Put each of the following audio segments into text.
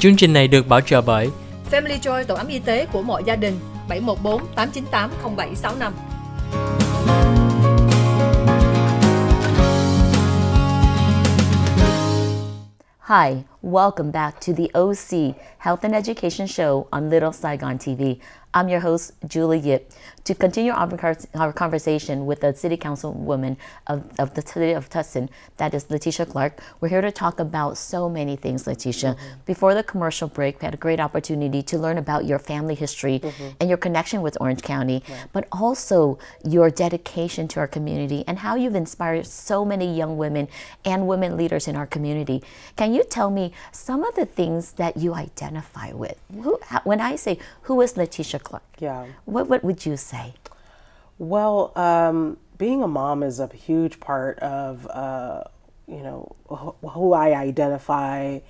Chương trình này được bảo trợ bởi Family Joy, tổ ấm y tế của mọi gia đình, 714 898 0765. Hi, welcome back to the OC Health and Education Show on Little Saigon TV. I'm your host, Julie Yip. To continue our conversation with the City Councilwoman of the City of Tustin, that is Letitia Clark, we're here to talk about so many things, Letitia. Before the commercial break, we had a great opportunity to learn about your family history and your connection with Orange County, but also your dedication to our community and how you've inspired so many young women and women leaders in our community. Can you tell me some of the things that you identify with? When I say, who is Letitia Clark? Yeah. What would you say? Well, being a mom is a huge part of, who I identify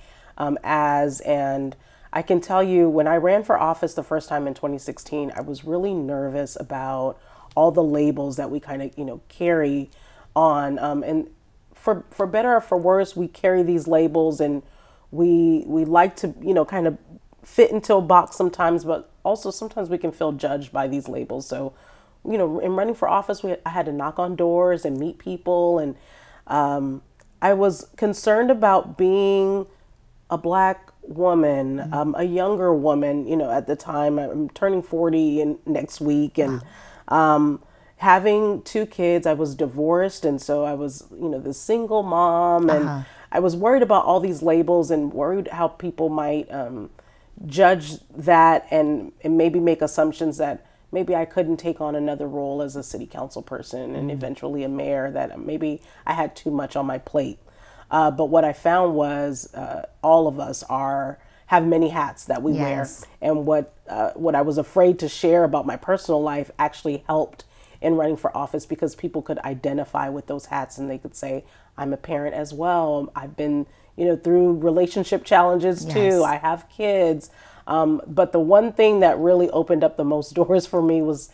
as. And I can tell you, when I ran for office the first time in 2016, I was really nervous about all the labels that we kind of, carry on. And for better or for worse, we carry these labels and we like to, kind of fit into a box sometimes, but also sometimes we can feel judged by these labels. So, in running for office, I had to knock on doors and meet people. And I was concerned about being a Black woman, a younger woman, at the time. I'm turning 40 next week. And having two kids, I was divorced. And so I was, the single mom. And I was worried about all these labels and worried how people might judge that and maybe make assumptions that maybe I couldn't take on another role as a city council person and eventually a mayor, that maybe I had too much on my plate. But what I found was all of us have many hats that we wear. And what I was afraid to share about my personal life actually helped in running for office, because people could identify with those hats and they could say, I'm a parent as well. I've been through relationship challenges too. I have kids. But the one thing that really opened up the most doors for me was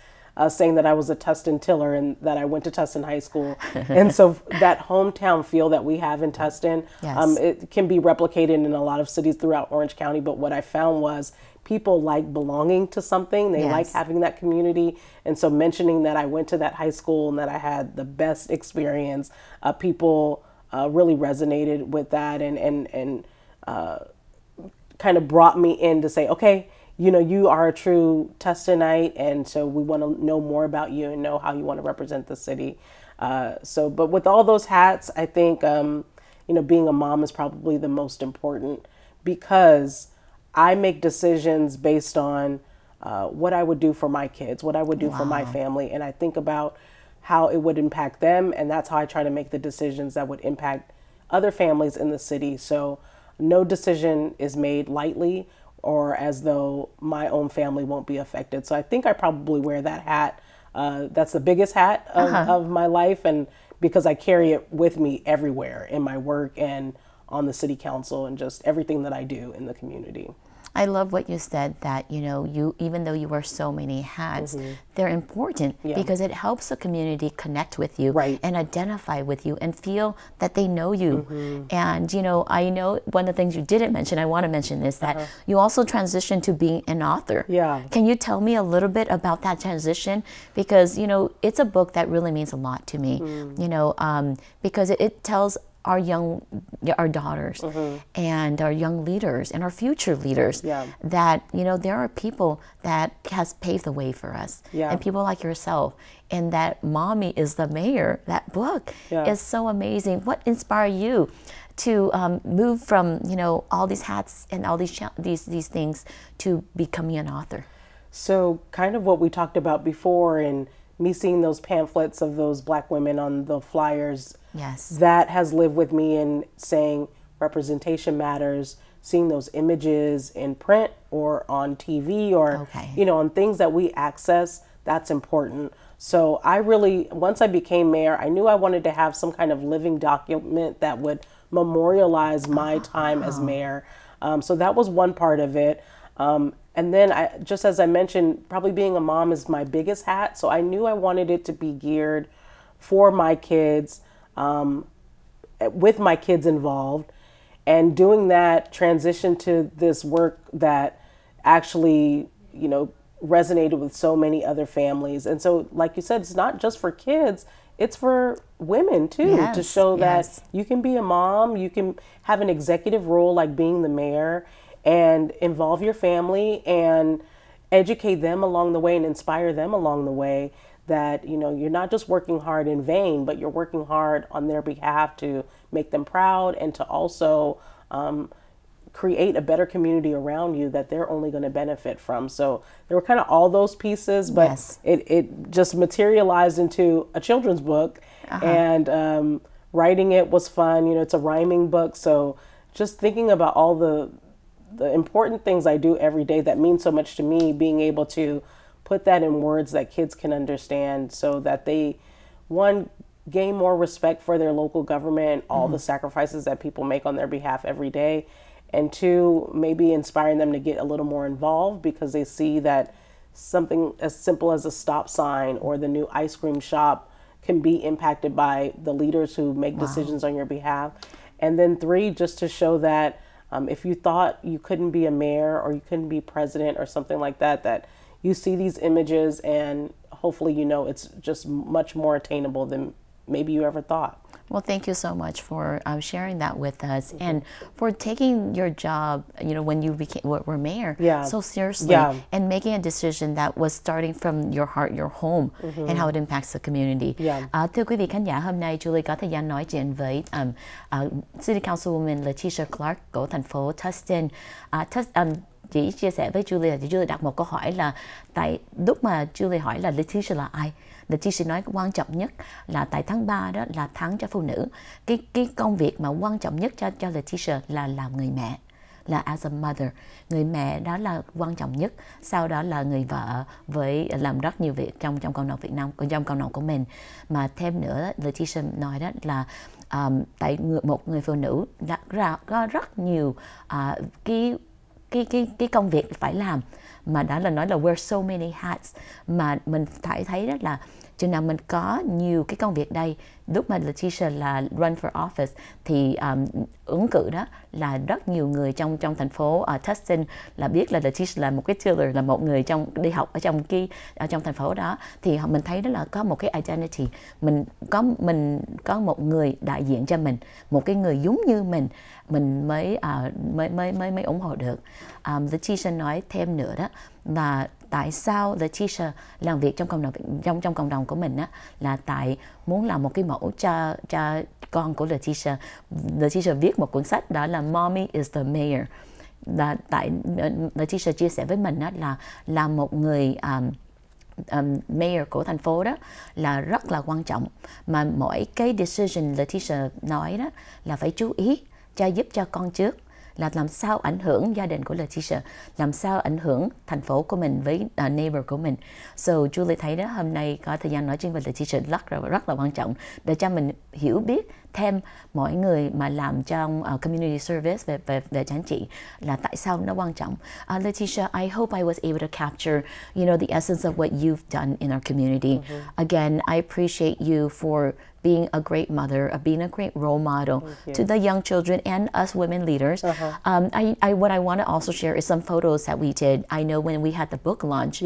saying that I was a Tustin Tiller and that I went to Tustin High School. And so that hometown feel that we have in Tustin, it can be replicated in a lot of cities throughout Orange County. But what I found was people like belonging to something. They like having that community. And so mentioning that I went to that high school and that I had the best experience, people really resonated with that and kind of brought me in to say, okay, you are a true Tustinite, and so we want to know more about you and know how you want to represent the city. But with all those hats, I think, being a mom is probably the most important, because I make decisions based on what I would do for my kids, what I would do for my family, and I think about how it would impact them, and that's how I try to make the decisions that would impact other families in the city. So no decision is made lightly or as though my own family won't be affected. So I think I probably wear that hat. That's the biggest hat of my life, and because I carry it with me everywhere in my work and on the city council and just everything that I do in the community. I love what you said, that you even though you wear so many hats, they're important because it helps the community connect with you and identify with you and feel that they know you. And I know one of the things you didn't mention, I want to mention this, that you also transitioned to being an author. Can you tell me a little bit about that transition? Because it's a book that really means a lot to me. Because it tells our daughters and our young leaders and our future leaders that there are people that has paved the way for us, and people like yourself, and that Mommy is the Mayor. That book is so amazing. What inspired you to move from all these hats and all these things to becoming an author? So kind of what we talked about before, and me seeing those pamphlets of those Black women on the flyers, that has lived with me in saying representation matters, seeing those images in print or on TV or, on things that we access, that's important. So I really, once I became mayor, I knew I wanted to have some kind of living document that would memorialize my time as mayor. So that was one part of it. And then just as I mentioned, probably being a mom is my biggest hat. So I knew I wanted it to be geared for my kids, with my kids involved. And doing that transitioned to this work that actually, you know, resonated with so many other families. And so, like you said, it's not just for kids, it's for women too, to show that you can be a mom, you can have an executive role like being the mayor, and involve your family and educate them along the way and inspire them along the way, that, you know, you're not just working hard in vain, but you're working hard on their behalf to make them proud, and to also create a better community around you that they're only going to benefit from. So there were kind of all those pieces, but it just materialized into a children's book. And writing it was fun. You know, it's a rhyming book. So just thinking about all the important things I do every day that mean so much to me, being able to put that in words that kids can understand, so that they, one, gain more respect for their local government, all the sacrifices that people make on their behalf every day, and two, maybe inspiring them to get a little more involved, because they see that something as simple as a stop sign or the new ice cream shop can be impacted by the leaders who make decisions on your behalf. And then three, just to show that if you thought you couldn't be a mayor or you couldn't be president or something like that, that you see these images and hopefully, you know, it's just much more attainable than maybe you ever thought. Well, thank you so much for sharing that with us, and for taking your job, you know, when you were mayor, so seriously, and making a decision that was starting from your heart, your home, and how it impacts the community. Thưa quý vị khán giả, hôm nay Julie có thời gian nói chuyện với City Councilwoman Letitia Clark của thành phố Tustin. Chị chia sẻ với Julie là chị Julie đặt một câu hỏi là tại lúc mà Julie hỏi là Letitia là ai, Letitia nói quan trọng nhất là tại tháng 3 đó là tháng cho phụ nữ. Cái công việc mà quan trọng nhất cho Letitia là làm người mẹ, là as a mother. Người mẹ đó là quan trọng nhất. Sau đó là người vợ, với làm rất nhiều việc trong cộng đồng Việt Nam, trong cộng đồng của mình. Mà thêm nữa, Letitia nói đó là tại một người phụ nữ có rất nhiều cái công việc phải làm, mà đó là nói là wear so many hats, mà mình phải thấy đó là chừng nào mình có nhiều cái công việc đây. Lúc mà Letitia là run for office thì ứng cử đó là rất nhiều người trong thành phố Tustin là biết là Letitia là một cái tiller, là một người đi học ở trong thành phố đó, thì mình thấy đó là có một cái identity, mình có một người đại diện cho mình, một cái người giống như mình mới ủng hộ được. Letitia nói thêm nữa đó là tại sao Letitia làm việc trong cộng đồng của mình á, là tại muốn làm một cái mẫu cho con của Letitia. Letitia viết một cuốn sách đó là Mommy is the Mayor. Là tại Letitia chia sẻ với mình á, là một người mayor của thành phố đó là rất là quan trọng, mà mỗi cái decision Letitia nói đó là phải chú ý giúp cho con trước, là làm sao ảnh hưởng gia đình của Letitia, làm sao ảnh hưởng thành phố của mình với neighbor của mình. So Julie thấy đó, hôm nay có thời gian nói chuyện với Letitia rất là quan trọng để cho mình hiểu biết thêm mọi người mà làm trong community service về chính trị là tại sao nó quan trọng. Letitia, I hope I was able to capture, you know, the essence of what you've done in our community. Again, I appreciate you for being a great mother, being a great role model to the young children and us women leaders. What I want to also share is some photos that we did. I know when we had the book launch,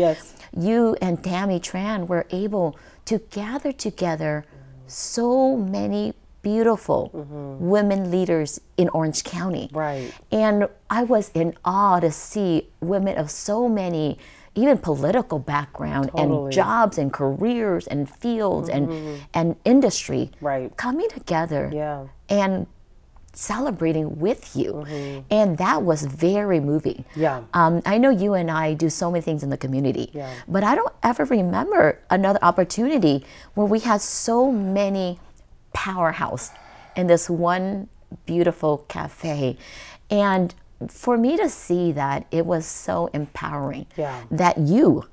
you and Tammy Tran were able to gather together so many beautiful women leaders in Orange County. And I was in awe to see women of so many, even political background and jobs and careers and fields and industry coming together and celebrating with you. And that was very moving. I know you and I do so many things in the community, but I don't ever remember another opportunity where we had so many powerhouse in this one beautiful cafe. And for me to see that, it was so empowering that you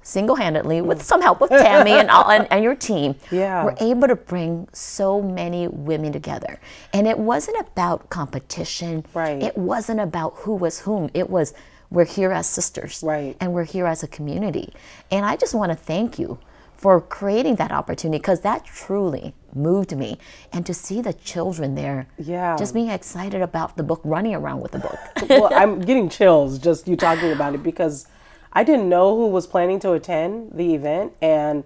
single-handedly, with some help with Tammy and your team, were able to bring so many women together. And it wasn't about competition. It wasn't about who was whom. It was, we're here as sisters. And we're here as a community. And I just want to thank you for creating that opportunity, because that truly moved me. And to see the children there, just being excited about the book, running around with the book. Well, I'm getting chills just you talking about it, because I didn't know who was planning to attend the event. And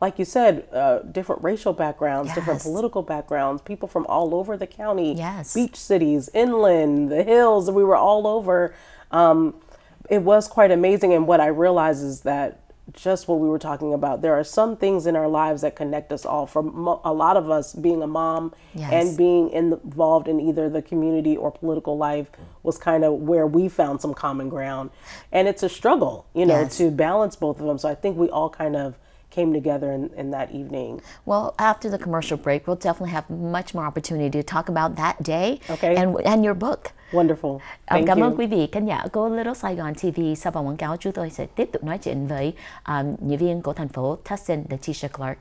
like you said, different racial backgrounds, different political backgrounds, people from all over the county, beach cities, inland, the hills, we were all over. It was quite amazing. And what I realized is that just what we were talking about, there are some things in our lives that connect us all. For a lot of us, being a mom and being involved in either the community or political life was kind of where we found some common ground. And it's a struggle, you know, to balance both of them. So I think we all kind of came together in that evening. Well, after the commercial break, we'll definitely have much more opportunity to talk about that day and your book. Wonderful. Thank Cảm you. ơn quý vị khán giả của Little Saigon TV. Sau vòng quảng cáo, chúng tôi sẽ tiếp tục nói chuyện với diễn viên của thành phố Tustin, Letitia Clark.